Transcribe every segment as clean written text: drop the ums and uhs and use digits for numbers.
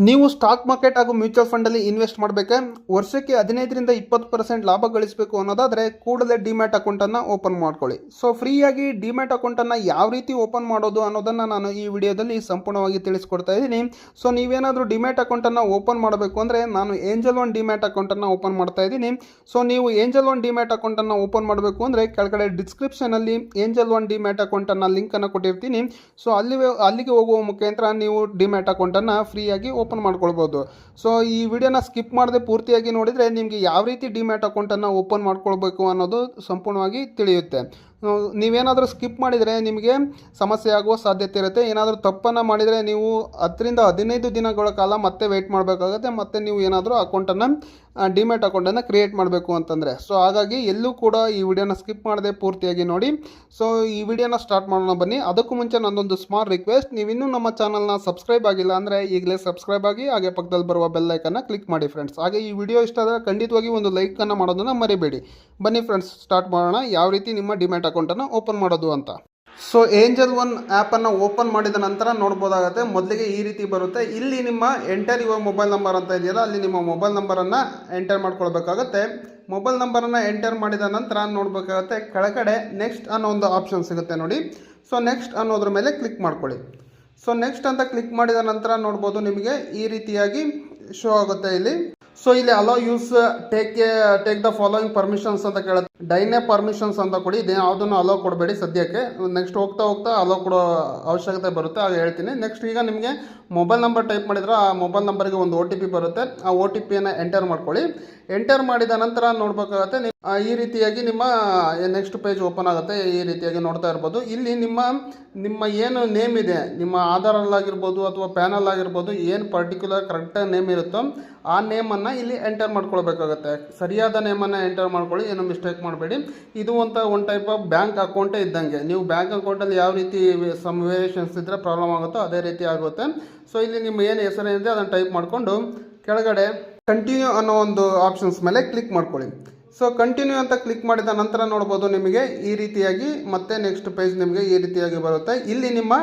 ನೀವು stock market ಹಾಗೂ mutual ಫಂಡಲ್ಲಿ invest ಮಾಡಬೇಕು, ವರ್ಷಕ್ಕೆ 15ರಿಂದ 20% ಲಾಭ ಗಳಿಸಬೇಕು ಅನ್ನೋದಾದರೆ ಕೂಡಲೇ ಡಿಮ್ಯಾಟ್ ಅಕೌಂಟನ್ನು ಓಪನ್ ಮಾಡ್ಕೊಳ್ಳಿ. ಸೊ ಫ್ರೀಯಾಗಿ ಡಿಮ್ಯಾಟ್ ಅಕೌಂಟನ್ನು ಯಾವ ರೀತಿ ಓಪನ್ ಮಾಡೋದು ಅನ್ನೋದನ್ನು ನಾನು ಈ ವಿಡಿಯೋದಲ್ಲಿ ಸಂಪೂರ್ಣವಾಗಿ ತಿಳಿಸ್ಕೊಡ್ತಾ ಇದ್ದೀನಿ. ಸೊ ನೀವೇನಾದರೂ ಡಿಮ್ಯಾಟ್ ಅಕೌಂಟನ್ನು ಓಪನ್ ಮಾಡಬೇಕು ಅಂದರೆ ನಾನು ಏಂಜಲ್ ಒನ್ ಡಿಮ್ಯಾಟ್ ಅಕೌಂಟನ್ನು ಓಪನ್ ಮಾಡ್ತಾ ಇದ್ದೀನಿ. ಸೊ ನೀವು ಏಂಜಲ್ ಒನ್ ಡಿಮ್ಯಾಟ್ ಅಕೌಂಟನ್ನು ಓಪನ್ ಮಾಡಬೇಕು ಅಂದರೆ ಕೆಳಗಡೆ ಡಿಸ್ಕ್ರಿಪ್ಷನಲ್ಲಿ ಏಂಜಲ್ ಒನ್ ಡಿಮ್ಯಾಟ್ ಅಕೌಂಟನ್ನು ಲಿಂಕನ್ನು ಕೊಟ್ಟಿರ್ತೀನಿ. ಸೊ ಅಲ್ಲಿಗೆ ಹೋಗುವ ಮುಖಾಂತರ ನೀವು ಡಿಮ್ಯಾಟ್ ಅಕೌಂಟನ್ನು ಫ್ರೀಯಾಗಿ ಓಪನ್ ಮಾಡ್ಕೊಳ್ಬೋದು. ಸೊ ಈ ವಿಡಿಯೋನ ಸ್ಕಿಪ್ ಮಾಡದೆ ಪೂರ್ತಿಯಾಗಿ ನೋಡಿದರೆ ನಿಮಗೆ ಯಾವ ರೀತಿ ಡಿಮ್ಯಾಟ್ ಅಕೌಂಟನ್ನು ಓಪನ್ ಮಾಡ್ಕೊಳ್ಬೇಕು ಅನ್ನೋದು ಸಂಪೂರ್ಣವಾಗಿ ತಿಳಿಯುತ್ತೆ. ನೀವೇನಾದರೂ ಸ್ಕಿಪ್ ಮಾಡಿದರೆ ನಿಮಗೆ ಸಮಸ್ಯೆ ಆಗುವ ಸಾಧ್ಯತೆ ಇರುತ್ತೆ. ಏನಾದರೂ ತಪ್ಪನ್ನು ಮಾಡಿದರೆ ನೀವು 10ರಿಂದ 15 ದಿನಗಳ ಕಾಲ ಮತ್ತೆ ವೆಯ್ಟ್ ಮಾಡಬೇಕಾಗುತ್ತೆ. ಮತ್ತು ನೀವು ಏನಾದರೂ ಅಕೌಂಟನ್ನು ಡಿಮ್ಯಾಟ್ ಅಕೌಂಟನ್ನು ಕ್ರಿಯೇಟ್ ಮಾಡಬೇಕು ಅಂತಂದರೆ. ಸೊ ಹಾಗಾಗಿ ಎಲ್ಲೂ ಕೂಡ ಈ ವಿಡಿಯೋನ ಸ್ಕಿಪ್ ಮಾಡದೆ ಪೂರ್ತಿಯಾಗಿ ನೋಡಿ. ಸೊ ಈ ವಿಡಿಯೋನ ಸ್ಟಾರ್ಟ್ ಮಾಡೋಣ ಬನ್ನಿ. ಅದಕ್ಕೂ ಮುಂಚೆ ನನ್ನೊಂದು ಸ್ಮಾಲ್ ರಿಕ್ವೆಸ್ಟ್, ನೀವಿನ್ನೂ ನಮ್ಮ ಚಾನಲ್ನ ಸಬ್ಸ್ಕ್ರೈಬ್ ಆಗಿಲ್ಲ ಅಂದರೆ ಈಗಲೇ ಸಬ್ಸ್ಕ್ರೈಬ್ ಆಗಿ ಹಾಗೆ ಪಕ್ಕದಲ್ಲಿ ಬರುವ ಬೆಲ್ ಐಕನ್ನ ಕ್ಲಿಕ್ ಮಾಡಿ ಫ್ರೆಂಡ್ಸ್. ಹಾಗೆ ಈ ವಿಡಿಯೋ ಇಷ್ಟ ಆದರೆ ಖಂಡಿತವಾಗಿ ಒಂದು ಲೈಕನ್ನು ಮಾಡೋದನ್ನು ಮರಿಬೇಡಿ. ಬನ್ನಿ ಫ್ರೆಂಡ್ಸ್, ಸ್ಟಾರ್ಟ್ ಮಾಡೋಣ ಯಾವ ರೀತಿ ನಿಮ್ಮ ಡಿಮ್ಯಾಟ್ ಅಕೌಂಟನ್ನು ಓಪನ್ ಮಾಡೋದು ಅಂತ. ಸೊ ಏಂಜಲ್ ಒನ್ ಆ್ಯಪನ್ನು ಓಪನ್ ಮಾಡಿದ ನಂತರ ನೋಡ್ಬೋದಾಗುತ್ತೆ. ಮೊದಲಿಗೆ ಈ ರೀತಿ ಬರುತ್ತೆ. ಇಲ್ಲಿ ನಿಮ್ಮ ಎಂಟರ್ ಯುವರ್ ಮೊಬೈಲ್ ನಂಬರ್ ಅಂತ ಇದೆಯಲ್ಲ, ಅಲ್ಲಿ ನಿಮ್ಮ ಮೊಬೈಲ್ ನಂಬರನ್ನು ಎಂಟರ್ ಮಾಡ್ಕೊಳ್ಬೇಕಾಗುತ್ತೆ. ಮೊಬೈಲ್ ನಂಬರನ್ನು ಎಂಟರ್ ಮಾಡಿದ ನಂತರ ನೋಡಬೇಕಾಗುತ್ತೆ ಕೆಳಗಡೆ ನೆಕ್ಸ್ಟ್ ಅನ್ನೋ ಒಂದು ಆಪ್ಷನ್ ಸಿಗುತ್ತೆ ನೋಡಿ. ಸೊ ನೆಕ್ಸ್ಟ್ ಅನ್ನೋದ್ರ ಮೇಲೆ ಕ್ಲಿಕ್ ಮಾಡ್ಕೊಳ್ಳಿ. ಸೊ ನೆಕ್ಸ್ಟ್ ಅಂತ ಕ್ಲಿಕ್ ಮಾಡಿದ ನಂತರ ನೋಡ್ಬೋದು ನಿಮಗೆ ಈ ರೀತಿಯಾಗಿ ಶೋ ಆಗುತ್ತೆ ಇಲ್ಲಿ. ಸೊ ಇಲ್ಲಿ hello use take the following permissions ಅಂತ ಕೇಳುತ್ತೆ. ಡೈನೇ ಪರ್ಮಿಷನ್ಸ್ ಅಂತ ಕೊಡಿ. ಇದು ಯಾವುದನ್ನು ಅಲೋ ಕೊಡಬೇಡಿ ಸದ್ಯಕ್ಕೆ. ನೆಕ್ಸ್ಟ್ ಹೋಗ್ತಾ ಅಲೋ ಕೊಡೋ ಅವಶ್ಯಕತೆ ಬರುತ್ತೆ, ಆಗ ಹೇಳ್ತೀನಿ. ನೆಕ್ಸ್ಟ್ ಈಗ ನಿಮಗೆ ಮೊಬೈಲ್ ನಂಬರ್ ಟೈಪ್ ಮಾಡಿದ್ರೆ ಆ ಮೊಬೈಲ್ ನಂಬರ್ಗೆ ಒಂದು OTP ಬರುತ್ತೆ. ಆ OTPಯನ್ನು ಎಂಟರ್ ಮಾಡ್ಕೊಳ್ಳಿ. ಎಂಟರ್ ಮಾಡಿದ ನಂತರ ನೋಡ್ಬೇಕಾಗತ್ತೆ ಈ ರೀತಿಯಾಗಿ ನಿಮ್ಮ ನೆಕ್ಸ್ಟ್ ಪೇಜ್ ಓಪನ್ ಆಗುತ್ತೆ. ಈ ರೀತಿಯಾಗಿ ನೋಡ್ತಾ ಇರ್ಬೋದು. ಇಲ್ಲಿ ನಿಮ್ಮ ಏನು ನೇಮ್ ಇದೆ, ನಿಮ್ಮ ಆಧಾರಲ್ಲಾಗಿರ್ಬೋದು ಅಥವಾ ಪ್ಯಾನಲ್ ಆಗಿರ್ಬೋದು, ಏನು ಪರ್ಟಿಕ್ಯುಲರ್ ಕರೆಕ್ಟಾಗಿ ನೇಮ್ ಇರುತ್ತೋ ಆ ನೇಮನ್ನು ಇಲ್ಲಿ ಎಂಟರ್ ಮಾಡ್ಕೊಳ್ಬೇಕಾಗತ್ತೆ. ಸರಿಯಾದ ನೇಮನ್ನು ಎಂಟರ್ ಮಾಡ್ಕೊಳ್ಳಿ, ಏನು ಮಿಸ್ಟೇಕ್ ಮಾಡಬೇಡಿ. ಇದು ಒಂದು ಟೈಪ್ ಆಫ್ ಬ್ಯಾಂಕ್ ಅಕೌಂಟೇ ಇದ್ದಂಗೆ. ನೀವು ಬ್ಯಾಂಕ್ ಅಕೌಂಟಲ್ಲಿ ಯಾವ ರೀತಿ ಸಮ್ ವೇರಿಯೇಷನ್ಸ್ ಇದ್ದರೆ ಪ್ರಾಬ್ಲಮ್ ಆಗುತ್ತೋ ಅದೇ ರೀತಿ ಆಗುತ್ತೆ. ಸೊ ಇಲ್ಲಿ ನಿಮ್ಮ ಏನು ಹೆಸರೇನಿದೆ ಅದನ್ನು ಟೈಪ್ ಮಾಡಿಕೊಂಡು ಕೆಳಗಡೆ ಕಂಟಿನ್ಯೂ ಅನ್ನೋ ಒಂದು ಆಪ್ಷನ್ಸ್ ಮೇಲೆ ಕ್ಲಿಕ್ ಮಾಡ್ಕೊಳ್ಳಿ. ಸೊ ಕಂಟಿನ್ಯೂ ಅಂತ ಕ್ಲಿಕ್ ಮಾಡಿದ ನಂತರ ನೋಡ್ಬೋದು ನಿಮಗೆ ಈ ರೀತಿಯಾಗಿ ಮತ್ತೆ ನೆಕ್ಸ್ಟ್ ಪೇಜ್ ನಿಮಗೆ ಈ ರೀತಿಯಾಗಿ ಬರುತ್ತೆ. ಇಲ್ಲಿ ನಿಮ್ಮ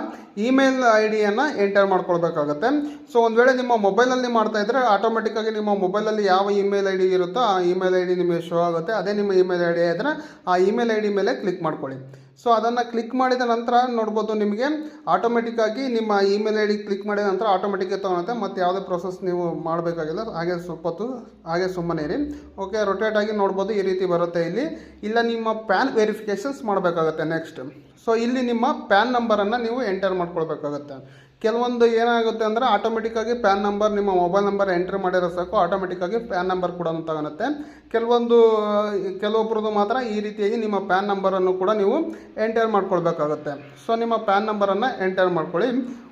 ಇಮೇಲ್ ID ಯನ್ನು ಎಂಟರ್ ಮಾಡ್ಕೊಳ್ಬೇಕಾಗತ್ತೆ. ಸೊ ಒಂದು ವೇಳೆ ನಿಮ್ಮ ಮೊಬೈಲಲ್ಲಿ ಮಾಡ್ತಾ ಇದ್ದರೆ ಆಟೋಮೆಟಿಕ್ಕಾಗಿ ನಿಮ್ಮ ಮೊಬೈಲಲ್ಲಿ ಯಾವ ಇಮೇಲ್ ID ಇರುತ್ತೋ ಆ ಇಮೇಲ್ ID ನಿಮಗೆ ಶೋ ಆಗುತ್ತೆ. ಅದೇ ನಿಮ್ಮ ಇಮೇಲ್ ID ಇದ್ದರೆ ಆ ಇಮೇಲ್ ID ಮೇಲೆ ಕ್ಲಿಕ್ ಮಾಡ್ಕೊಳ್ಳಿ. ಸೊ ಅದನ್ನು ಕ್ಲಿಕ್ ಮಾಡಿದ ನಂತರ ನೋಡ್ಬೋದು ನಿಮಗೆ ಆಟೋಮೆಟಿಕ್ಕಾಗಿ ನಿಮ್ಮ ಇಮೇಲ್ ID ಕ್ಲಿಕ್ ಮಾಡಿದ ನಂತರ ಆಟೋಮೆಟಿಕ್ಕಾಗಿ ತೊಗೊಳುತ್ತೆ. ಮತ್ತು ಯಾವುದೇ ಪ್ರೊಸೆಸ್ ನೀವು ಮಾಡಬೇಕಾಗಿಲ್ಲ. ಹಾಗೆ ಸ್ವಲ್ಪತ್ತು ಹಾಗೆ ಸುಮ್ಮನೆ ಇರಿ. ಓಕೆ, ರೊಟೇಟ್ ಆಗಿ ನೋಡ್ಬೋದು ಈ ರೀತಿ ಬರುತ್ತೆ. ಇಲ್ಲ ನಿಮ್ಮ ಪ್ಯಾನ್ ವೆರಿಫಿಕೇಷನ್ಸ್ ಮಾಡಬೇಕಾಗುತ್ತೆ ನೆಕ್ಸ್ಟ್. ಸೊ ಇಲ್ಲಿ ನಿಮ್ಮ ಪ್ಯಾನ್ ನಂಬರನ್ನು ನೀವು ಎಂಟರ್ ಮಾಡ್ಕೊಳ್ಬೇಕಾಗತ್ತೆ. ಕೆಲವೊಂದು ಏನಾಗುತ್ತೆ ಅಂದರೆ ಆಟೋಮೆಟಿಕ್ಕಾಗಿ ಪ್ಯಾನ್ ನಂಬರ್ ನಿಮ್ಮ ಮೊಬೈಲ್ ನಂಬರ್ ಎಂಟ್ರ್ ಮಾಡಿರೋ ಸಾಕು ಆಟೋಮೆಟಿಕ್ಕಾಗಿ ಪ್ಯಾನ್ ನಂಬರ್ ಕೂಡ ತಗೊಳುತ್ತೆ. ಕೆಲವೊಬ್ಬರದ್ದು ಮಾತ್ರ ಈ ರೀತಿಯಾಗಿ ನಿಮ್ಮ ಪ್ಯಾನ್ ನಂಬರನ್ನು ಕೂಡ ನೀವು ಎಂಟರ್ ಮಾಡ್ಕೊಳ್ಬೇಕಾಗತ್ತೆ. ಸೊ ನಿಮ್ಮ ಪ್ಯಾನ್ ನಂಬರನ್ನು ಎಂಟರ್ ಮಾಡ್ಕೊಳ್ಳಿ.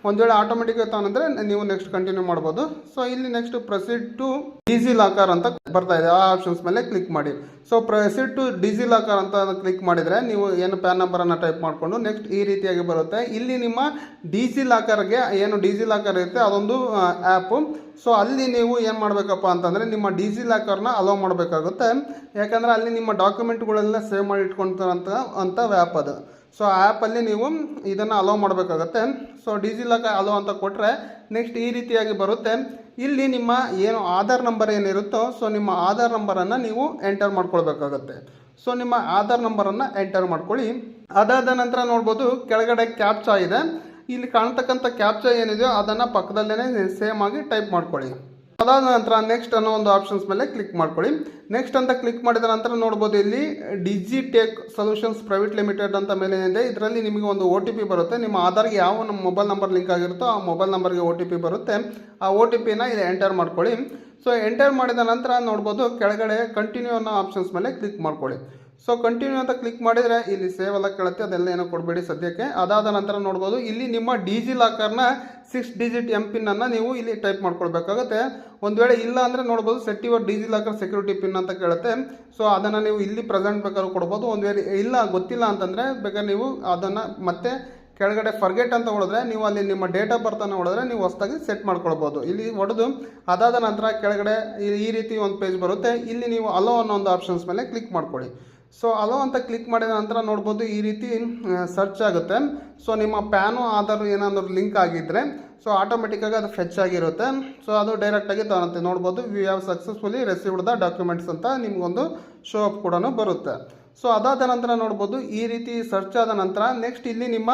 ಒಂದು ವೇಳೆ ಆಟೋಮೆಟಿಕ್ಕಾಗಿ ತಗೊಂಡ್ರೆ ನೀವು ನೆಕ್ಸ್ಟ್ ಕಂಟಿನ್ಯೂ ಮಾಡ್ಬೋದು. ಸೊ ಇಲ್ಲಿ next proceed to DigiLocker ಅಂತ ಬರ್ತಾ ಇದೆ, ಆ ಆಪ್ಷನ್ಸ್ ಮೇಲೆ ಕ್ಲಿಕ್ ಮಾಡಿ. So proceed to DigiLocker ಅಂತ ಕ್ಲಿಕ್ ಮಾಡಿದರೆ ನೀವು ಏನು ಪ್ಯಾನ್ ನಂಬರನ್ನು ಟೈಪ್ ಮಾಡಿಕೊಂಡು ನೆಕ್ಸ್ಟ್ ಈ ರೀತಿಯಾಗಿ ಬರುತ್ತೆ. ಇಲ್ಲಿ ನಿಮ್ಮ ಡಿಜಿ ಲಾಕರ್ಗೆ ಏನು ಡಿಜಿ ಲಾಕರ್ ಇರುತ್ತೆ ಅದೊಂದು ಆ್ಯಪು. ಸೊ ಅಲ್ಲಿ ನೀವು ಏನು ಮಾಡಬೇಕಪ್ಪ ಅಂತಂದರೆ ನಿಮ್ಮ ಡಿಜಿ ಲಾಕರ್ನ ಅಲೋ ಮಾಡಬೇಕಾಗುತ್ತೆ. ಯಾಕಂದರೆ ಅಲ್ಲಿ ನಿಮ್ಮ ಡಾಕ್ಯುಮೆಂಟ್ಗಳೆಲ್ಲ ಸೇವ್ ಮಾಡಿ ಇಟ್ಕೊಳ್ತಾರಂತ ಆ್ಯಪ್ ಅದು. ಸೊ ಆ ಆ್ಯಪಲ್ಲಿ ನೀವು ಇದನ್ನು ಅಲೋ ಮಾಡಬೇಕಾಗತ್ತೆ. ಸೊ ಡಿಜಿ ಲಾಕರ್ ಅಲೋ ಅಂತ ಕೊಟ್ಟರೆ ನೆಕ್ಸ್ಟ್ ಈ ರೀತಿಯಾಗಿ ಬರುತ್ತೆ. ಇಲ್ಲಿ ನಿಮ್ಮ ಏನು ಆಧಾರ್ ನಂಬರ್ ಏನಿರುತ್ತೋ ಸೊ ನಿಮ್ಮ ಆಧಾರ್ ನಂಬರನ್ನು ನೀವು ಎಂಟರ್ ಮಾಡ್ಕೊಳ್ಬೇಕಾಗತ್ತೆ. ಸೊ ನಿಮ್ಮ ಆಧಾರ್ ನಂಬರನ್ನು ಎಂಟರ್ ಮಾಡ್ಕೊಳ್ಳಿ. ಅದಾದ ನಂತರ ನೋಡ್ಬೋದು ಕೆಳಗಡೆ ಕ್ಯಾಪ್ಚಾ ಇದೆ. ಇಲ್ಲಿ ಕಾಣ್ತಕ್ಕಂಥ ಕ್ಯಾಪ್ಚಾ ಏನಿದೆಯೋ ಅದನ್ನು ಪಕ್ಕದಲ್ಲೇ ಸೇಮ್ ಆಗಿ ಟೈಪ್ ಮಾಡ್ಕೊಳ್ಳಿ. ಅದಾದ ನಂತರ ನೆಕ್ಸ್ಟ್ ಅನ್ನೋ ಒಂದು ಆಪ್ಷನ್ಸ್ ಮೇಲೆ ಕ್ಲಿಕ್ ಮಾಡ್ಕೊಳ್ಳಿ. ನೆಕ್ಸ್ಟ್ ಅಂತ ಕ್ಲಿಕ್ ಮಾಡಿದ ನಂತರ ನೋಡ್ಬೋದು ಇಲ್ಲಿ ಡಿಜಿಟೆಕ್ ಸೊಲ್ಯೂಷನ್ಸ್ ಪ್ರೈವೇಟ್ ಲಿಮಿಟೆಡ್ ಅಂತ ಮೇಲೆ ಏನಿದೆ ಇದರಲ್ಲಿ ನಿಮಗೆ ಒಂದು OTP ಬರುತ್ತೆ. ನಿಮ್ಮ ಆಧಾರ್ಗೆ ಯಾವ ನಮ್ಮ ಮೊಬೈಲ್ ನಂಬರ್ ಲಿಂಕ್ ಆಗಿರುತ್ತೋ ಆ ಮೊಬೈಲ್ ನಂಬರ್ಗೆ OTP ಬರುತ್ತೆ. ಆ OTPನ ಇಲ್ಲಿ ಎಂಟರ್ ಮಾಡ್ಕೊಳ್ಳಿ. ಸೊ ಎಂಟರ್ ಮಾಡಿದ ನಂತರ ನೋಡ್ಬೋದು ಕೆಳಗಡೆ ಕಂಟಿನ್ಯೂ ಅನ್ನೋ ಆಪ್ಷನ್ಸ್ ಮೇಲೆ ಕ್ಲಿಕ್ ಮಾಡ್ಕೊಳ್ಳಿ. ಸೊ ಕಂಟಿನ್ಯೂ ಅಂತ ಕ್ಲಿಕ್ ಮಾಡಿದರೆ ಇಲ್ಲಿ ಸೇವ್ ಎಲ್ಲ ಕೇಳುತ್ತೆ, ಅದೆಲ್ಲ ಏನೋ ಕೊಡಬೇಡಿ ಸದ್ಯಕ್ಕೆ. ಅದಾದ ನಂತರ ನೋಡ್ಬೋದು ಇಲ್ಲಿ ನಿಮ್ಮ ಡಿಜಿ ಲಾಕರ್ನ 6 ಡಿಜಿಟ್ MPIN ಅನ್ನು ನೀವು ಇಲ್ಲಿ ಟೈಪ್ ಮಾಡ್ಕೊಳ್ಬೇಕಾಗುತ್ತೆ. ಒಂದು ವೇಳೆ ಇಲ್ಲ ಅಂದರೆ ನೋಡ್ಬೋದು set your DigiLocker security pin ಅಂತ ಕೇಳುತ್ತೆ. ಸೊ ಅದನ್ನು ನೀವು ಇಲ್ಲಿ ಪ್ರೆಸೆಂಟ್ ಬೇಕಾದ್ರೂ ಕೊಡ್ಬೋದು. ಒಂದು ವೇಳೆ ಇಲ್ಲ ಗೊತ್ತಿಲ್ಲ ಅಂತಂದರೆ ಬೇಕಾದ್ರೆ ನೀವು ಅದನ್ನು ಮತ್ತೆ ಕೆಳಗಡೆ ಫರ್ಗೆಟ್ ಅಂತ ಹೊಡೆದ್ರೆ ನೀವು ಅಲ್ಲಿ ನಿಮ್ಮ ಡೇಟ್ ಆಫ್ ಬರ್ತನ್ನು ಹೊಡೆದ್ರೆ ನೀವು ಹೊಸದಾಗಿ ಸೆಟ್ ಮಾಡ್ಕೊಳ್ಬೋದು. ಇಲ್ಲಿ ಹೊಡೆದು ಅದಾದ ನಂತರ ಕೆಳಗಡೆ ಈ ರೀತಿ ಒಂದು ಪೇಜ್ ಬರುತ್ತೆ. ಇಲ್ಲಿ ನೀವು ಅಲೋ ಅನ್ನೋ ಒಂದು ಆಪ್ಷನ್ಸ್ ಮೇಲೆ ಕ್ಲಿಕ್ ಮಾಡ್ಕೊಳ್ಳಿ. ಸೊ ಅಲೋ ಅಂತ ಕ್ಲಿಕ್ ಮಾಡಿದ ನಂತರ ನೋಡ್ಬೋದು ಈ ರೀತಿ ಸರ್ಚ್ ಆಗುತ್ತೆ. ಸೊ ನಿಮ್ಮ ಪ್ಯಾನು ಆಧಾರ್ ಏನಾದರೂ ಲಿಂಕ್ ಆಗಿದ್ದರೆ ಸೊ ಆಟೋಮೆಟಿಕ್ಕಾಗಿ ಅದು ಫೆಚ್ ಆಗಿರುತ್ತೆ. ಸೊ ಅದು ಡೈರೆಕ್ಟಾಗಿ ತಗೊಳುತ್ತೆ. ನೋಡ್ಬೋದು we have successfully received the documents ಅಂತ ನಿಮಗೊಂದು ಶೋ ಅಪ್ ಕೂಡ ಬರುತ್ತೆ. ಸೊ ಅದಾದ ನಂತರ ನೋಡ್ಬೋದು ಈ ರೀತಿ ಸರ್ಚ್ ಆದ ನಂತರ ನೆಕ್ಸ್ಟ್ ಇಲ್ಲಿ ನಿಮ್ಮ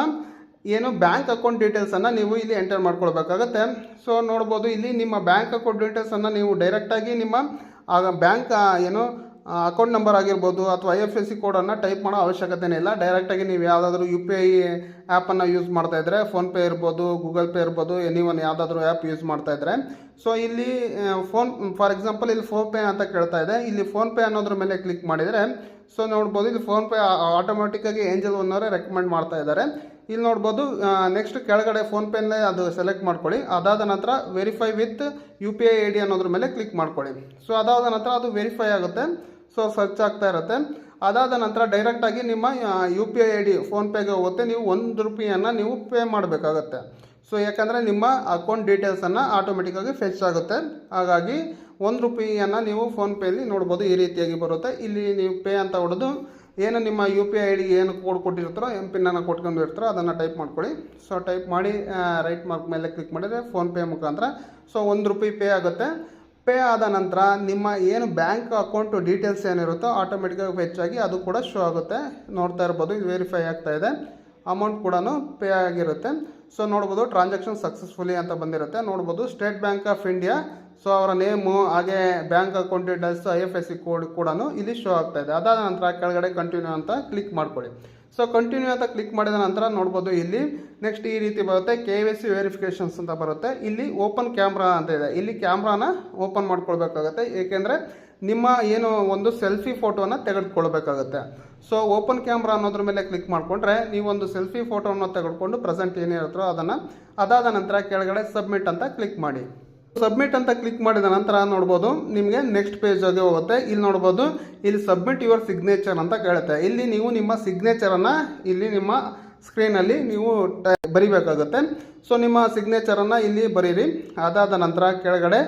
ಏನು ಬ್ಯಾಂಕ್ ಅಕೌಂಟ್ ಡೀಟೇಲ್ಸನ್ನು ನೀವು ಇಲ್ಲಿ ಎಂಟರ್ ಮಾಡ್ಕೊಳ್ಬೇಕಾಗತ್ತೆ. ಸೊ ನೋಡ್ಬೋದು ಇಲ್ಲಿ ನಿಮ್ಮ ಬ್ಯಾಂಕ್ ಅಕೌಂಟ್ ಡೀಟೇಲ್ಸನ್ನು ನೀವು ಡೈರೆಕ್ಟಾಗಿ ನಿಮ್ಮ ಬ್ಯಾಂಕ್ ಏನು ಅಕೌಂಟ್ ನಂಬರ್ ಆಗಿರ್ಬೋದು ಅಥವಾ IFSC ಕೋಡನ್ನು ಟೈಪ್ ಮಾಡೋ ಅವಶ್ಯಕತೆನೇ ಇಲ್ಲ. ಡೈರೆಕ್ಟಾಗಿ ನೀವು ಯಾವುದಾದ್ರೂ UPI ಆ್ಯಪನ್ನು ಯೂಸ್ ಮಾಡ್ತಾಯಿದ್ರೆ, ಫೋನ್ಪೇ ಇರ್ಬೋದು, ಗೂಗಲ್ ಪೇ ಇರ್ಬೋದು, ಎನಿವನ್ ಯಾವುದಾದ್ರೂ ಆ್ಯಪ್ ಯೂಸ್ ಮಾಡ್ತಾಯಿದ್ರೆ, ಸೊ ಇಲ್ಲಿ ಫಾರ್ ಎಕ್ಸಾಂಪಲ್ ಇಲ್ಲಿ ಫೋನ್ಪೇ ಅಂತ ಕೇಳ್ತಾ ಇದೆ. ಇಲ್ಲಿ ಫೋನ್ಪೇ ಅನ್ನೋದ್ರ ಮೇಲೆ ಕ್ಲಿಕ್ ಮಾಡಿದರೆ ಸೊ ನೋಡ್ಬೋದು ಇಲ್ಲಿ ಫೋನ್ಪೇ ಆಟೋಮೆಟಿಕ್ಕಾಗಿ ಏಂಜಲ್ ಒನ್ ಅವರೇ ರೆಕಮೆಂಡ್ ಮಾಡ್ತಾ ಇದ್ದಾರೆ. ಇಲ್ಲಿ ನೋಡ್ಬೋದು ನೆಕ್ಸ್ಟ್ ಕೆಳಗಡೆ ಫೋನ್ಪೇನೇ ಅದು ಸೆಲೆಕ್ಟ್ ಮಾಡ್ಕೊಳ್ಳಿ. ಅದಾದ ನಂತರ ವೆರಿಫೈ ವಿತ್ UPI ID ಅನ್ನೋದ್ರ ಮೇಲೆ ಕ್ಲಿಕ್ ಮಾಡ್ಕೊಳ್ಳಿ. ಸೊ ಅದಾದ ನಂತರ ಅದು ವೆರಿಫೈ ಆಗುತ್ತೆ. ಸೊ ಸರ್ಚ್ ಆಗ್ತಾ ಇರುತ್ತೆ. ಅದಾದ ನಂತರ ಡೈರೆಕ್ಟಾಗಿ ನಿಮ್ಮ UPI ID ಫೋನ್ಪೇಗೆ ಹೋಗುತ್ತೆ. ನೀವು ₹1 ನೀವು ಪೇ ಮಾಡಬೇಕಾಗತ್ತೆ. ಸೊ ಯಾಕಂದರೆ ನಿಮ್ಮ ಅಕೌಂಟ್ ಡೀಟೇಲ್ಸನ್ನು ಆಟೋಮೆಟಿಕ್ಕಾಗಿ ಫೆಚ್ ಆಗುತ್ತೆ. ಹಾಗಾಗಿ ₹1 ನೀವು ಫೋನ್ಪೇಲಿ ನೋಡ್ಬೋದು ಈ ರೀತಿಯಾಗಿ ಬರುತ್ತೆ. ಇಲ್ಲಿ ನೀವು ಪೇ ಅಂತ ಹೊಡೆದು ಏನು ನಿಮ್ಮ UPI ID ಏನು ಕೋಡ್ ಕೊಟ್ಟಿರ್ತಾರೋ ಪಿನ್ನನ್ನು ಕೊಟ್ಕೊಂಡಿರ್ತಾರೋ ಅದನ್ನು ಟೈಪ್ ಮಾಡ್ಕೊಳ್ಳಿ. ಸೊ ಟೈಪ್ ಮಾಡಿ ರೈಟ್ ಮಾರ್ಕ್ ಮೇಲೆ ಕ್ಲಿಕ್ ಮಾಡಿದರೆ ಫೋನ್ಪೇ ಮುಖಾಂತರ ಸೊ ₹1 ಪೇ ಆಗುತ್ತೆ. ಪೇ ಆದ ನಂತರ ನಿಮ್ಮ ಏನು ಬ್ಯಾಂಕ್ ಅಕೌಂಟ್ ಡೀಟೇಲ್ಸ್ ಏನಿರುತ್ತೋ ಆಟೋಮೆಟಿಕ್ಕಾಗಿ ಫೆಚ್ಚಾಗಿ ಅದು ಕೂಡ ಶೋ ಆಗುತ್ತೆ. ನೋಡ್ತಾ ಇರ್ಬೋದು ಇದು ವೆರಿಫೈ ಆಗ್ತಾ ಇದೆ. ಅಮೌಂಟ್ ಕೂಡ ಪೇ ಆಗಿರುತ್ತೆ. ಸೊ ನೋಡ್ಬೋದು ಟ್ರಾನ್ಸಾಕ್ಷನ್ ಸಕ್ಸಸ್ಫುಲಿ ಅಂತ ಬಂದಿರುತ್ತೆ. ನೋಡ್ಬೋದು state bank of India, so ಅವರ ನೇಮು ಹಾಗೆ bank account details IFSC code ಕೂಡ ಇಲ್ಲಿ ಶೋ ಆಗ್ತಾ ಇದೆ. ಅದಾದ ನಂತರ ಕೆಳಗಡೆ ಕಂಟಿನ್ಯೂ ಅಂತ ಕ್ಲಿಕ್ ಮಾಡ್ಕೊಳ್ಳಿ. ಸೊ ಕಂಟಿನ್ಯೂ ಅಂತ ಕ್ಲಿಕ್ ಮಾಡಿದ ನಂತರ ನೋಡ್ಬೋದು ಇಲ್ಲಿ ನೆಕ್ಸ್ಟ್ ಈ ರೀತಿ ಬರುತ್ತೆ. KYC ವೆರಿಫಿಕೇಷನ್ಸ್ ಅಂತ ಬರುತ್ತೆ. ಇಲ್ಲಿ ಓಪನ್ ಕ್ಯಾಮ್ರಾ ಅಂತ ಇದೆ. ಇಲ್ಲಿ ಕ್ಯಾಮ್ರಾನ ಓಪನ್ ಮಾಡ್ಕೊಳ್ಬೇಕಾಗತ್ತೆ. ಏಕೆಂದರೆ ನಿಮ್ಮ ಏನು ಒಂದು ಸೆಲ್ಫಿ ಫೋಟೋನ ತೆಗೆದುಕೊಳ್ಬೇಕಾಗತ್ತೆ. ಸೊ ಓಪನ್ ಕ್ಯಾಮ್ರಾ ಅನ್ನೋದ್ರ ಮೇಲೆ ಕ್ಲಿಕ್ ಮಾಡಿಕೊಂಡ್ರೆ ನೀವೊಂದು ಸೆಲ್ಫಿ ಫೋಟೋನ ತೆಗೆದುಕೊಂಡು ಪ್ರೆಸೆಂಟ್ ಏನಿರುತ್ತೋ ಅದನ್ನು ಅದಾದ ನಂತರ ಕೆಳಗಡೆ ಸಬ್ಮಿಟ್ ಅಂತ ಕ್ಲಿಕ್ ಮಾಡಿ. ಸಬ್ಮಿಟ್ ಅಂತ ಕ್ಲಿಕ್ ಮಾಡಿದ ನಂತರ ನೋಡ್ಬೋದು ನಿಮಗೆ ನೆಕ್ಸ್ಟ್ ಪೇಜಾಗೆ ಹೋಗುತ್ತೆ. ಇಲ್ಲಿ ನೋಡ್ಬೋದು ಇಲ್ಲಿ ಸಬ್ಮಿಟ್ ಯುವರ್ ಸಿಗ್ನೇಚರ್ ಅಂತ ಕೇಳುತ್ತೆ. ಇಲ್ಲಿ ನೀವು ನಿಮ್ಮ ಸಿಗ್ನೇಚರನ್ನು ಇಲ್ಲಿ ನಿಮ್ಮ ಸ್ಕ್ರೀನಲ್ಲಿ ನೀವು ಬರಿಬೇಕಾಗುತ್ತೆ. ಸೊ ನಿಮ್ಮ ಸಿಗ್ನೇಚರನ್ನು ಇಲ್ಲಿ ಬರೀರಿ. ಅದಾದ ನಂತರ ಕೆಳಗಡೆ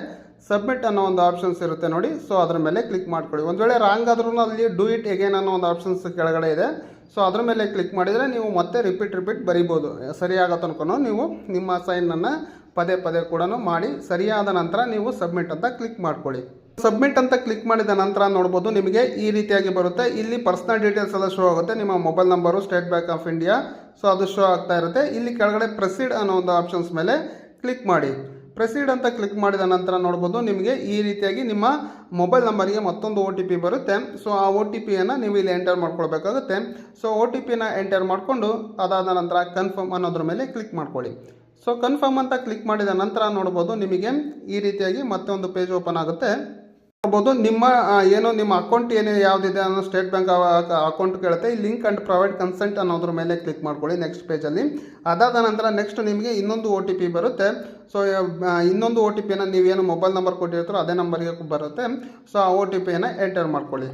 ಸಬ್ಮಿಟ್ ಅನ್ನೋ ಒಂದು ಆಪ್ಷನ್ಸ್ ಇರುತ್ತೆ ನೋಡಿ. ಸೊ ಅದ್ರ ಮೇಲೆ ಕ್ಲಿಕ್ ಮಾಡ್ಕೊಳ್ಳಿ. ಒಂದು ವೇಳೆ ರಾಂಗ್ ಆದ್ರೂ ಅಲ್ಲಿ ಡೂ ಇಟ್ ಎಗೇನ್ ಅನ್ನೋ ಒಂದು ಆಪ್ಷನ್ಸ್ ಕೆಳಗಡೆ ಇದೆ. ಸೊ ಅದ್ರ ಮೇಲೆ ಕ್ಲಿಕ್ ಮಾಡಿದರೆ ನೀವು ಮತ್ತೆ ರಿಪೀಟ್ ಬರಿಬೋದು. ಸರಿಯಾಗೋ ತನಕ ನೀವು ನಿಮ್ಮ ಸೈನನ್ನು ಪದೇ ಕೂಡ ಮಾಡಿ ಸರಿಯಾದ ನಂತರ ನೀವು ಸಬ್ಮಿಟ್ ಅಂತ ಕ್ಲಿಕ್ ಮಾಡ್ಕೊಳ್ಳಿ. ಸಬ್ಮಿಟ್ ಅಂತ ಕ್ಲಿಕ್ ಮಾಡಿದ ನಂತರ ನೋಡ್ಬೋದು ನಿಮಗೆ ಈ ರೀತಿಯಾಗಿ ಬರುತ್ತೆ. ಇಲ್ಲಿ ಪರ್ಸನಲ್ ಡೀಟೇಲ್ಸ್ ಎಲ್ಲ ಶೋ ಆಗುತ್ತೆ. ನಿಮ್ಮ mobile number, state bank of India, so ಅದು ಶೋ ಆಗ್ತಾ ಇರುತ್ತೆ. ಇಲ್ಲಿ ಕೆಳಗಡೆ ಪ್ರೊಸೀಡ್ ಅನ್ನೋ ಒಂದು ಆಪ್ಷನ್ಸ್ ಮೇಲೆ ಕ್ಲಿಕ್ ಮಾಡಿ. ಪ್ರೊಸೀಡ್ ಅಂತ ಕ್ಲಿಕ್ ಮಾಡಿದ ನಂತರ ನೋಡ್ಬೋದು ನಿಮಗೆ ಈ ರೀತಿಯಾಗಿ ನಿಮ್ಮ ಮೊಬೈಲ್ ನಂಬರಿಗೆ ಮತ್ತೊಂದು OTP ಬರುತ್ತೆ. ಸೊ ಆ OTPಯನ್ನು ನೀವು ಇಲ್ಲಿ ಎಂಟರ್ ಮಾಡ್ಕೊಳ್ಬೇಕಾಗುತ್ತೆ. ಸೊ OTPನ ಎಂಟರ್ ಮಾಡಿಕೊಂಡು ಅದಾದ ನಂತರ ಕನ್ಫರ್ಮ್ ಅನ್ನೋದ್ರ ಮೇಲೆ ಕ್ಲಿಕ್ ಮಾಡ್ಕೊಳ್ಳಿ. ಸೊ ಕನ್ಫರ್ಮ್ ಅಂತ ಕ್ಲಿಕ್ ಮಾಡಿದ ನಂತರ ನೋಡ್ಬೋದು ನಿಮಗೆ ಈ ರೀತಿಯಾಗಿ ಮತ್ತೆ ಒಂದು ಪೇಜ್ ಓಪನ್ ಆಗುತ್ತೆ. ನೋಡ್ಬೋದು ನಿಮ್ಮ ಏನು ನಿಮ್ಮ ಅಕೌಂಟ್ ಏನೇ ಯಾವುದಿದೆ ಅನ್ನೋ ಸ್ಟೇಟ್ ಬ್ಯಾಂಕ್ ಅಕೌಂಟ್ ಕೇಳುತ್ತೆ. ಈ ಲಿಂಕ್ ಅಂಡ್ ಪ್ರೊವೈಡ್ ಕನ್ಸೆಂಟ್ ಅನ್ನೋದ್ರ ಮೇಲೆ ಕ್ಲಿಕ್ ಮಾಡ್ಕೊಳ್ಳಿ ನೆಕ್ಸ್ಟ್ ಪೇಜಲ್ಲಿ. ಅದಾದ ನಂತರ ನೆಕ್ಸ್ಟ್ ನಿಮಗೆ ಇನ್ನೊಂದು OTP ಬರುತ್ತೆ. ಸೊ ಇನ್ನೊಂದು OTPನ ನೀವೇನು ಮೊಬೈಲ್ ನಂಬರ್ ಕೊಟ್ಟಿರ್ತಾರೋ ಅದೇ ನಂಬರ್ಗೆ ಬರುತ್ತೆ. ಸೊ ಆ OTPಯನ್ನು ಎಂಟರ್ ಮಾಡ್ಕೊಳ್ಳಿ.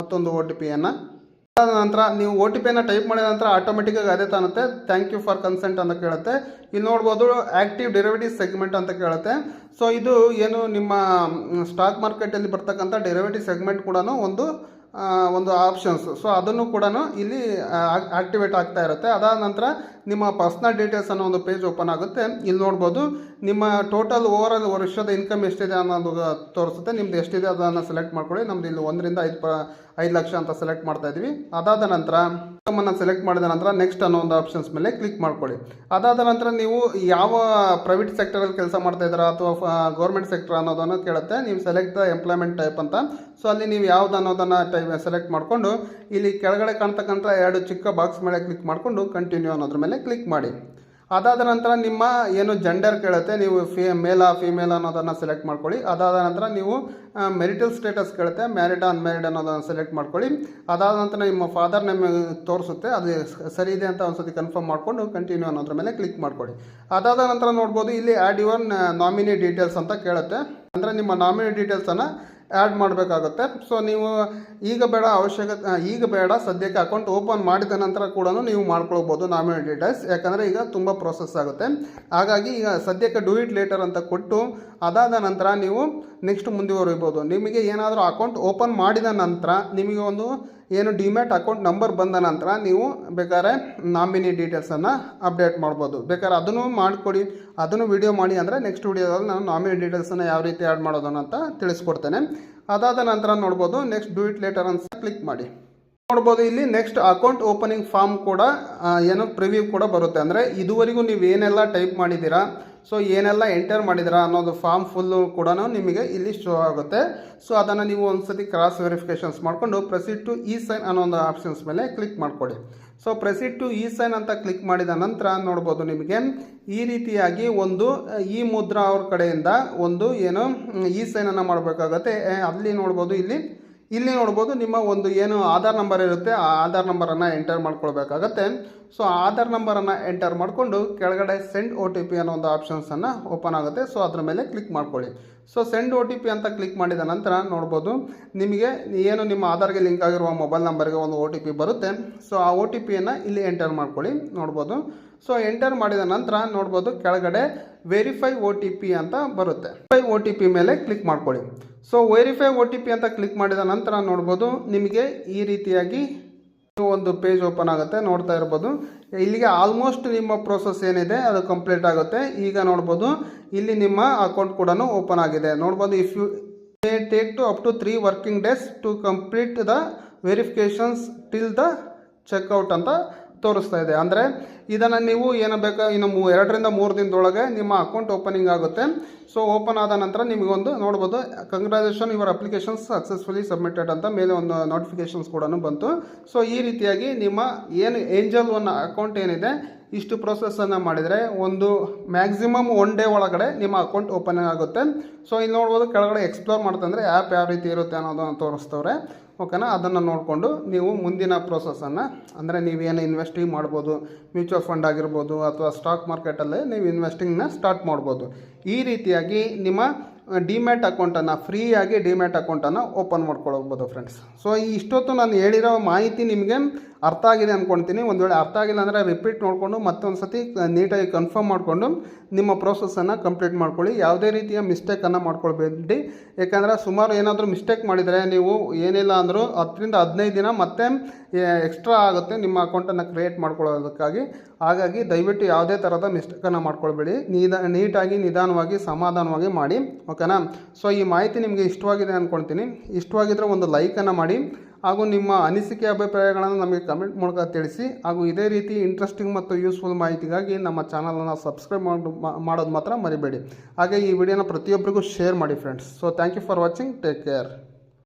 ಮತ್ತೊಂದು OTPಯನ್ನು ಅದಾದ ನಂತರ ನೀವು OTPಯನ್ನು ಟೈಪ್ ಮಾಡಿದ ನಂತರ ಆಟೋಮೆಟಿಕ್ಕಾಗಿ ಅದೇ ತಾನುತ್ತೆ ಥ್ಯಾಂಕ್ ಯು ಫಾರ್ ಕನ್ಸೆಂಟ್ ಅಂತ ಕೇಳುತ್ತೆ. ಇಲ್ಲಿ ನೋಡ್ಬೋದು ಆ್ಯಕ್ಟಿವ್ ಡೆರಿವೇಟಿವ್ ಸೆಗ್ಮೆಂಟ್ ಅಂತ ಕೇಳುತ್ತೆ. ಸೊ ಇದು ಏನು ನಿಮ್ಮ ಸ್ಟಾಕ್ ಮಾರ್ಕೆಟಲ್ಲಿ ಬರ್ತಕ್ಕಂಥ ಡೆರಿವೇಟಿವ್ ಸೆಗ್ಮೆಂಟ್ ಕೂಡ ಒಂದು ಆಪ್ಷನ್ಸ್. ಸೊ ಅದನ್ನು ಕೂಡ ಇಲ್ಲಿ ಆಕ್ಟಿವೇಟ್ ಆಗ್ತಾ ಇರುತ್ತೆ. ಅದಾದ ನಂತರ ನಿಮ್ಮ ಪರ್ಸನಲ್ ಡೀಟೇಲ್ಸ್ ಅನ್ನೋ ಒಂದು ಪೇಜ್ ಓಪನ್ ಆಗುತ್ತೆ. ಇಲ್ಲಿ ನೋಡ್ಬೋದು ನಿಮ್ಮ ಟೋಟಲ್ ಓವರಾಲ್ ವರ್ಷದ ಇನ್ಕಮ್ ಎಷ್ಟಿದೆ ಅನ್ನೋದು ತೋರಿಸುತ್ತೆ. ನಿಮ್ದು ಎಷ್ಟಿದೆ ಅದನ್ನು ಸೆಲೆಕ್ಟ್ ಮಾಡ್ಕೊಳ್ಳಿ. ನಮ್ದು ಇಲ್ಲಿ 1 ರಿಂದ 5 ಲಕ್ಷ ಅಂತ ಸೆಲೆಕ್ಟ್ ಮಾಡ್ತಾ ಇದ್ವಿ. ಅದಾದ ನಂತರ ಇನ್ಕಮನ್ನು ಸೆಲೆಕ್ಟ್ ಮಾಡಿದ ನಂತರ ನೆಕ್ಸ್ಟ್ ಅನ್ನೋ ಒಂದು ಆಪ್ಷನ್ಸ್ ಮೇಲೆ ಕ್ಲಿಕ್ ಮಾಡ್ಕೊಳ್ಳಿ. ಅದಾದ ನಂತರ ನೀವು ಯಾವ ಪ್ರೈವೇಟ್ ಸೆಕ್ಟರಲ್ಲಿ ಕೆಲಸ ಮಾಡ್ತಾ ಇದ್ದೀರಾ ಅಥವಾ ಗೌರ್ಮೆಂಟ್ ಸೆಕ್ಟರ್ ಅನ್ನೋದನ್ನು ಕೇಳುತ್ತೆ. ನೀವು ಸೆಲೆಕ್ಟ್ ದ ಎಂಪ್ಲಾಯ್ಮೆಂಟ್ ಟೈಪ್ ಅಂತ. ಸೊ ಅಲ್ಲಿ ನೀವು ಯಾವ್ದು ಅನ್ನೋದನ್ನು ಸೆಲೆಕ್ಟ್ ಮಾಡಿಕೊಂಡು ಇಲ್ಲಿ ಕೆಳಗಡೆ ಕಾಣ್ತಕ್ಕಂಥ 2 ಚಿಕ್ಕ ಬಾಕ್ಸ್ ಮೇಲೆ ಕ್ಲಿಕ್ ಮಾಡಿಕೊಂಡು ಕಂಟಿನ್ಯೂ ಅನ್ನೋದ್ರ ಮೇಲೆ ಕ್ಲಿಕ್ ಮಾಡಿ. ಅದಾದ ನಂತರ ನಿಮ್ಮ ಏನು ಜೆಂಡರ್ ಕೇಳುತ್ತೆ. ನೀವು ಮೇಲಾ ಫಿಮೇಲ್ ಅನ್ನೋದನ್ನು ಸೆಲೆಕ್ಟ್ ಮಾಡ್ಕೊಳ್ಳಿ. ಅದಾದ ನಂತರ ನೀವು ಮೆರಿಟಲ್ ಸ್ಟೇಟಸ್ ಕೇಳುತ್ತೆ. ಮ್ಯಾರಿಡ್ ಅನ್ಮ್ಯಾರಿಡ್ ಅನ್ನೋದನ್ನು ಸೆಲೆಕ್ಟ್ ಮಾಡ್ಕೊಳ್ಳಿ. ಅದಾದ ನಂತರ ನಿಮ್ಮ ಫಾದರ್ ನೇಮ್ ತೋರಿಸುತ್ತೆ. ಅದು ಸರಿ ಇದೆ ಅಂತ ಒಂದ್ಸತಿ ಕನ್ಫರ್ಮ್ ಮಾಡಿಕೊಂಡು ಕಂಟಿನ್ಯೂ ಅನ್ನೋದ್ರ ಮೇಲೆ ಕ್ಲಿಕ್ ಮಾಡ್ಕೊಳ್ಳಿ. ಅದಾದ ನಂತರ ನೋಡ್ಬೋದು ಇಲ್ಲಿ ಆ್ಯಡ್ ಯುವರ್ ನಾಮಿನಿ ಡೀಟೇಲ್ಸ್ ಅಂತ ಕೇಳುತ್ತೆ. ಅಂದರೆ ನಿಮ್ಮ ನಾಮಿನಿ ಡೀಟೇಲ್ಸನ್ನು ಆ್ಯಡ್ ಮಾಡಬೇಕಾಗುತ್ತೆ. ಸೊ ನೀವು ಈಗ ಬೇಡ ಸದ್ಯಕ್ಕೆ ಅಕೌಂಟ್ ಓಪನ್ ಮಾಡಿದ ನಂತರ ಕೂಡ ನೀವು ಮಾಡ್ಕೊಳ್ಬೋದು ನಾಮಿನಿ ಡೀಟೇಲ್ಸ್. ಯಾಕಂದರೆ ಈಗ ತುಂಬ ಪ್ರೋಸೆಸ್ ಆಗುತ್ತೆ. ಹಾಗಾಗಿ ಈಗ ಸದ್ಯಕ್ಕೆ ಡೂ ಇಟ್ ಲೇಟರ್ ಅಂತ ಕೊಟ್ಟು ಅದಾದ ನಂತರ ನೀವು ನೆಕ್ಸ್ಟ್ ಮುಂದುವರಿಬೋದು. ನಿಮಗೆ ಏನಾದರೂ ಅಕೌಂಟ್ ಓಪನ್ ಮಾಡಿದ ನಂತರ ನಿಮಗೆ ಒಂದು ಏನು ಡಿಮ್ಯಾಟ್ ಅಕೌಂಟ್ ನಂಬರ್ ಬಂದ ನಂತರ ನೀವು ಬೇಕಾದ್ರೆ ನಾಮಿನಿ ಡೀಟೇಲ್ಸನ್ನು ಅಪ್ಡೇಟ್ ಮಾಡ್ಬೋದು. ಬೇಕಾದ್ರೆ ಅದನ್ನು ಮಾಡಿಕೊಡಿ, ಅದನ್ನು ವಿಡಿಯೋ ಮಾಡಿ ಅಂದರೆ ನೆಕ್ಸ್ಟ್ ವಿಡಿಯೋದಲ್ಲಿ ನಾನು ನಾಮಿನಿ ಡೀಟೇಲ್ಸನ್ನು ಯಾವ ರೀತಿ ಆ್ಯಡ್ ಮಾಡೋದು ಅಂತ ತಿಳಿಸ್ಕೊಡ್ತೇನೆ. ಅದಾದ ನಂತರ ನೋಡ್ಬೋದು ನೆಕ್ಸ್ಟ್ ಡೂ ಇಟ್ ಲೇಟರ್ ಅಂತ ಕ್ಲಿಕ್ ಮಾಡಿ. ನೋಡ್ಬೋದು ಇಲ್ಲಿ ನೆಕ್ಸ್ಟ್ ಅಕೌಂಟ್ ಓಪನಿಂಗ್ ಫಾರ್ಮ್ ಕೂಡ ಏನು ಪ್ರಿವ್ಯೂ ಕೂಡ ಬರುತ್ತೆ. ಅಂದರೆ ಇದುವರೆಗೂ ನೀವು ಏನೆಲ್ಲ ಟೈಪ್ ಮಾಡಿದ್ದೀರಾ, ಸೊ ಏನೆಲ್ಲ ಎಂಟರ್ ಮಾಡಿದ್ದೀರಾ ಅನ್ನೋದು ಫಾರ್ಮ್ ಫುಲ್ಲು ಕೂಡ ನಿಮಗೆ ಇಲ್ಲಿ ಶೋ ಆಗುತ್ತೆ. ಸೊ ಅದನ್ನು ನೀವು ಒಂದ್ಸತಿ ಕ್ರಾಸ್ ವೆರಿಫಿಕೇಷನ್ಸ್ ಮಾಡಿಕೊಂಡು ಪ್ರೊಸೀಡ್ ಟು ಇ ಸೈನ್ ಅನ್ನೋ ಒಂದು ಆಪ್ಷನ್ಸ್ ಮೇಲೆ ಕ್ಲಿಕ್ ಮಾಡಿಕೊಡಿ. So proceed to e sign ಅಂತ ಕ್ಲಿಕ್ ಮಾಡಿದ ನಂತರ ನೋಡ್ಬೋದು ನಿಮಗೆ ಈ ರೀತಿಯಾಗಿ ಒಂದು ಈ ಮುದ್ರಾ ಅವ್ರ ಕಡೆಯಿಂದ ಒಂದು ಏನು ಇ ಸೈನನ್ನು ಮಾಡಬೇಕಾಗತ್ತೆ. ಅಲ್ಲಿ ನೋಡ್ಬೋದು ಇಲ್ಲಿ ನೋಡ್ಬೋದು ನಿಮ್ಮ ಒಂದು ಏನು ಆಧಾರ್ ನಂಬರ್ ಇರುತ್ತೆ, ಆ ಆಧಾರ್ ನಂಬರನ್ನು ಎಂಟರ್ ಮಾಡ್ಕೊಳ್ಬೇಕಾಗತ್ತೆ. ಸೊ ಆಧಾರ್ ನಂಬರನ್ನು ಎಂಟರ್ ಮಾಡಿಕೊಂಡು ಕೆಳಗಡೆ ಸೆಂಡ್ ಒ ಟಿ ಪಿ ಅನ್ನೋ ಒಂದು ಆಪ್ಷನ್ಸನ್ನು ಓಪನ್ ಆಗುತ್ತೆ. ಸೊ ಅದ್ರ ಮೇಲೆ ಕ್ಲಿಕ್ ಮಾಡ್ಕೊಳ್ಳಿ. So send O T P ಅಂತ ಕ್ಲಿಕ್ ಮಾಡಿದ ನಂತರ ನೋಡ್ಬೋದು ನಿಮಗೆ ಏನು ನಿಮ್ಮ ಆಧಾರ್ಗೆ ಲಿಂಕ್ ಆಗಿರುವ ಮೊಬೈಲ್ ನಂಬರ್ಗೆ ಒಂದು ಒ ಟಿ ಪಿ ಬರುತ್ತೆ. ಸೊ ಆ ಒ ಟಿ ಪಿಯನ್ನು ಇಲ್ಲಿ ಎಂಟರ್ ಮಾಡ್ಕೊಳ್ಳಿ ನೋಡ್ಬೋದು. ಸೊ ಎಂಟರ್ ಮಾಡಿದ ನಂತರ ನೋಡ್ಬೋದು ಕೆಳಗಡೆ ವೆರಿಫೈ ಒ ಟಿ ಪಿ ಅಂತ ಬರುತ್ತೆ. ವೆರಿಫೈ ಒ ಟಿ ಪಿ ಮೇಲೆ ಕ್ಲಿಕ್ ಮಾಡ್ಕೊಳ್ಳಿ. So verify O T P ಅಂತ ಕ್ಲಿಕ್ ಮಾಡಿದ ನಂತರ ನೋಡ್ಬೋದು ನಿಮಗೆ ಈ ರೀತಿಯಾಗಿ ಒಂದು ಪೇಜ್ ಓಪನ್ ಆಗುತ್ತೆ. ನೋಡ್ತಾ ಇರ್ಬೋದು ಇಲ್ಲಿಗೆ ಆಲ್ಮೋಸ್ಟ್ ನಿಮ್ಮ ಪ್ರೋಸೆಸ್ ಏನಿದೆ ಅದು ಕಂಪ್ಲೀಟ್ ಆಗುತ್ತೆ. ಈಗ ನೋಡ್ಬೋದು ಇಲ್ಲಿ ನಿಮ್ಮ ಅಕೌಂಟ್ ಕೂಡ ಓಪನ್ ಆಗಿದೆ. ನೋಡ್ಬೋದು if you take to up to 3 working days to complete the verifications till the checkout ಅಂತ ತೋರಿಸ್ತಾ ಇದೆ. ಅಂದರೆ ಇದನ್ನು ನೀವು ಏನು ಬೇಕಾ ಇನ್ನು 2 ರಿಂದ 3 ದಿನದೊಳಗೆ ನಿಮ್ಮ ಅಕೌಂಟ್ ಓಪನಿಂಗ್ ಆಗುತ್ತೆ. ಸೊ ಓಪನ್ ಆದ ನಂತರ ನಿಮಗೊಂದು ನೋಡ್ಬೋದು congratulation your applications successfully submitted ಅಂತ ಮೇಲೆ ಒಂದು ನೋಟಿಫಿಕೇಶನ್ಸ್ ಕೂಡ ಬಂತು. ಸೊ ಈ ರೀತಿಯಾಗಿ ನಿಮ್ಮ ಏನು ಏಂಜಲ್ ಒನ್ ಅಕೌಂಟ್ ಏನಿದೆ ಇಷ್ಟು ಪ್ರೋಸೆಸ್ಸನ್ನು ಮಾಡಿದರೆ ಒಂದು ಮ್ಯಾಕ್ಸಿಮಮ್ 1 ಡೇ ಒಳಗಡೆ ನಿಮ್ಮ ಅಕೌಂಟ್ ಓಪನ್ ಆಗುತ್ತೆ. ಸೊ ಇಲ್ಲಿ ನೋಡ್ಬೋದು ಕೆಳಗಡೆ ಎಕ್ಸ್ಪ್ಲೋರ್ ಮಾಡ್ತಂದರೆ ಆ್ಯಪ್ ಯಾವ ರೀತಿ ಇರುತ್ತೆ ಅನ್ನೋದನ್ನು ತೋರಿಸ್ತವ್ರೆ. ಓಕೆನಾ, ಅದನ್ನು ನೋಡಿಕೊಂಡು ನೀವು ಮುಂದಿನ ಪ್ರೋಸೆಸ್ಸನ್ನು ಅಂದರೆ ನೀವೇನು ಇನ್ವೆಸ್ಟಿಂಗ್ ಮಾಡ್ಬೋದು, ಮ್ಯೂಚುವಲ್ ಫಂಡ್ ಆಗಿರ್ಬೋದು ಅಥವಾ ಸ್ಟಾಕ್ ಮಾರ್ಕೆಟಲ್ಲೇ ನೀವು ಇನ್ವೆಸ್ಟಿಂಗ್ನ ಸ್ಟಾರ್ಟ್ ಮಾಡ್ಬೋದು. ಈ ರೀತಿಯಾಗಿ ನಿಮ್ಮ ಡಿಮ್ಯಾಟ್ ಅಕೌಂಟನ್ನು ಫ್ರೀಯಾಗಿ ಡಿಮ್ಯಾಟ್ ಅಕೌಂಟನ್ನು ಓಪನ್ ಮಾಡ್ಕೊಳ್ಬೋದು ಫ್ರೆಂಡ್ಸ್. ಸೊ ಇಷ್ಟೊತ್ತು ನಾನು ಹೇಳಿರೋ ಮಾಹಿತಿ ನಿಮಗೆ ಅರ್ಥ ಆಗಿದೆ ಅಂದ್ಕೊಳ್ತೀನಿ. ಒಂದು ವೇಳೆ ಅರ್ಥ ಆಗಿಲ್ಲ ಅಂದರೆ ರಿಪೀಟ್ ನೋಡಿಕೊಂಡು ಮತ್ತೊಂದು ಸತಿ ನೀಟಾಗಿ ಕನ್ಫರ್ಮ್ ಮಾಡಿಕೊಂಡು ನಿಮ್ಮ ಪ್ರೋಸೆಸ್ಸನ್ನು ಕಂಪ್ಲೀಟ್ ಮಾಡ್ಕೊಳ್ಳಿ. ಯಾವುದೇ ರೀತಿಯ ಮಿಸ್ಟೇಕನ್ನು ಮಾಡ್ಕೊಳ್ಬೇಡಿ. ಯಾಕಂದರೆ ಸುಮಾರು ಏನಾದರೂ ಮಿಸ್ಟೇಕ್ ಮಾಡಿದರೆ ನೀವು ಏನಿಲ್ಲ ಅಂದರೂ 10 ರಿಂದ 15 ದಿನ ಮತ್ತೆ ಎಕ್ಸ್ಟ್ರಾ ಆಗುತ್ತೆ ನಿಮ್ಮ ಅಕೌಂಟನ್ನು ಕ್ರಿಯೇಟ್ ಮಾಡ್ಕೊಳ್ಳೋದಕ್ಕಾಗಿ. ಹಾಗಾಗಿ ದಯವಿಟ್ಟು ಯಾವುದೇ ಥರದ ಮಿಸ್ಟೇಕನ್ನು ಮಾಡ್ಕೊಳ್ಬೇಡಿ. ನೀಟಾಗಿ ನಿಧಾನವಾಗಿ ಸಮಾಧಾನವಾಗಿ ಮಾಡಿ. ಓಕೆನಾ. ಸೊ ಈ ಮಾಹಿತಿ ನಿಮಗೆ ಇಷ್ಟವಾಗಿದೆ ಅಂದ್ಕೊಳ್ತೀನಿ. ಇಷ್ಟವಾಗಿದ್ದರೆ ಒಂದು ಲೈಕನ್ನು ಮಾಡಿ ಹಾಗೂ ನಿಮ್ಮ ಅನಿಸಿಕೆ ಅಭಿಪ್ರಾಯಗಳನ್ನು ನಮಗೆ ಕಮೆಂಟ್ ಮೂಲಕ ತಿಳಿಸಿ. ಹಾಗೂ ಇದೇ ರೀತಿ ಇಂಟ್ರೆಸ್ಟಿಂಗ್ ಮತ್ತು ಯೂಸ್ಫುಲ್ ಮಾಹಿತಿಗಾಗಿ ನಮ್ಮ ಚಾನಲನ್ನು ಸಬ್ಸ್ಕ್ರೈಬ್ ಮಾಡೋದು ಮಾತ್ರ ಮರಿಬೇಡಿ. ಹಾಗೆ ಈ ವಿಡಿಯೋನ ಪ್ರತಿಯೊಬ್ಬರಿಗೂ ಶೇರ್ ಮಾಡಿ friends. So thank you for watching. Take care.